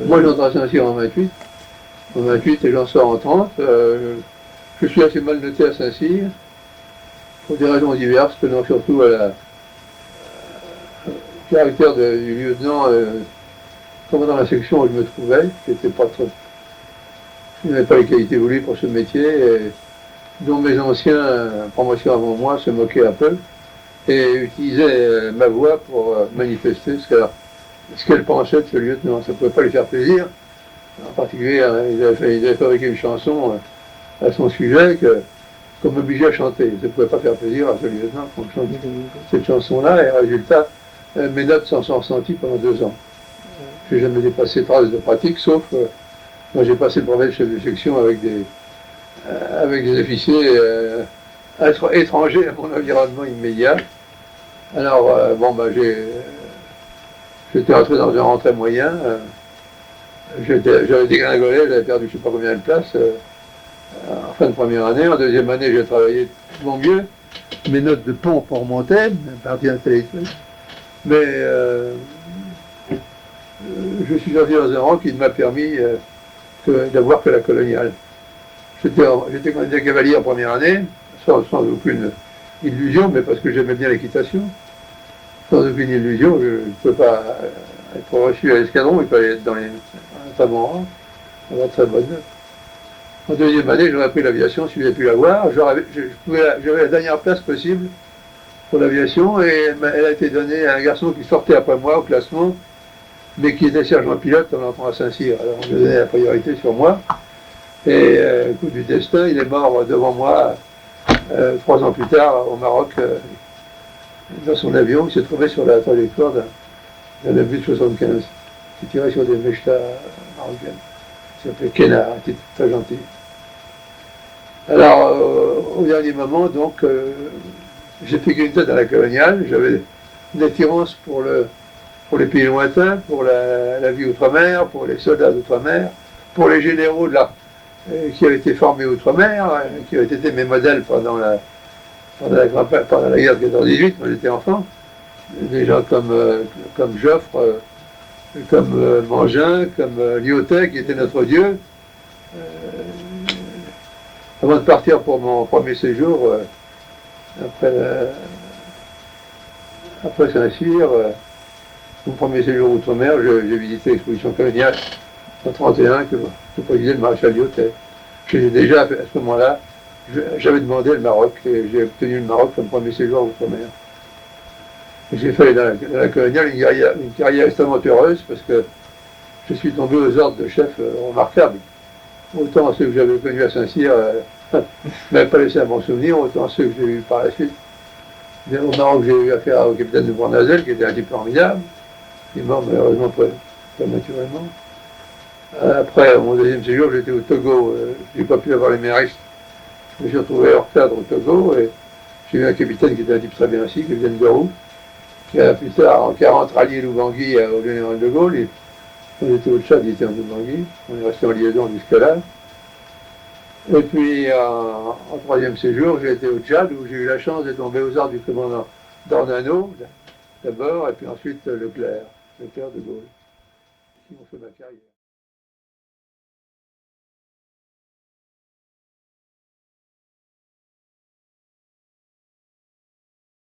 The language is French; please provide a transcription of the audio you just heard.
Moi, j'entre à Saint-Cyr en 28. En 28 et j'en sors en 30. Je suis assez mal noté à Saint-Cyr, pour des raisons diverses, tenant surtout à la caractère du lieutenant commandant la section où je me trouvais, qui était pas trop, qui n'avait pas les qualités voulues pour ce métier, et dont mes anciens promotions avant moi se moquaient un peu et utilisaient ma voix pour manifester ce qu'elle pensait de ce lieutenant. Ça ne pouvait pas lui faire plaisir. En particulier, ils avaient fabriqué une chanson à son sujet qu'on m'obligeait à chanter. Ça ne pouvait pas faire plaisir à ce lieutenant qu'on chante cette chanson-là, et résultat, mes notes s'en sont ressenties pendant 2 ans. Je n'ai jamais dépassé trace de pratique, sauf quand j'ai passé le brevet de chef de section avec des officiers étrangers à mon environnement immédiat. Alors, j'étais rentré dans un rang très moyen. J'avais dégringolé, j'avais perdu je ne sais pas combien de places en fin de première année. En deuxième année, j'ai travaillé mon mieux. Mes notes de pompe remontaient, partie intellectuelle. Mais je suis sorti dans un rang qui ne m'a permis d'avoir que la coloniale. J'étais candidat cavalier en première année, sans aucune illusion, mais parce que j'aimais bien l'équitation. Sans aucune illusion, je ne pouvais pas être reçu à l'escadron, il fallait être dans un très bon rang, avoir de très bonnes notes. En deuxième année, j'aurais pris l'aviation si j'avais pu l'avoir. J'avais la dernière place possible pour l'aviation, et elle a été donnée à un garçon qui sortait après moi au classement, mais qui était sergent pilote en entrant à Saint-Cyr. Alors on me donnait la priorité sur moi. Et coup du destin, il est mort devant moi 3 ans plus tard au Maroc, dans son avion. Il s'est trouvé sur la trajectoire d'un avion de 75 qui tirait sur des mechtas marocaines. Il s'appelait Kenna, il était très gentil. Alors, au dernier moment, donc, j'ai fait une tête à la coloniale. J'avais une attirance pour les pays lointains, pour la vie outre-mer, pour les soldats d'outre-mer, pour les généraux qui avaient été formés outre-mer, qui avaient été mes modèles pendant la guerre de 14-18, quand j'étais enfant. Des gens comme Joffre, comme Mangin, comme Lyotet, qui était notre dieu. Avant de partir pour mon premier séjour, après Saint-Cyr, mon premier séjour outre-mer, j'ai visité l'exposition coloniale en 1931 que présidait le maréchal Lyotet. J'ai déjà, à ce moment-là, j'avais demandé le Maroc et j'ai obtenu le Maroc comme premier séjour outre-mer. J'ai fait dans la coloniale une carrière extrêmement heureuse parce que je suis tombé aux ordres de chefs remarquables. Autant ceux que j'avais connus à Saint-Cyr ne m'avaient pas laissé un bon souvenir, autant ceux que j'ai eus par la suite. Au Maroc, j'ai eu affaire au capitaine de Bournazel, qui était un type formidable, qui est mort malheureusement prématurément. Après mon deuxième séjour, j'étais au Togo. Je n'ai pas pu avoir les méristes. Je me suis retrouvé hors cadre au Togo et j'ai eu un capitaine qui était un type très bien aussi, capitaine Gorou, qui a plus tard, en 40, rallié Lubangui au général de Gaulle. On était au Tchad, il était en Lubangui. On est resté en liaison jusque-là. Et puis, en troisième séjour, j'ai été au Tchad, où j'ai eu la chance de tomber aux ordres du commandant Dornano, d'abord, et puis ensuite Leclerc de Gaulle, qui ont fait ma carrière.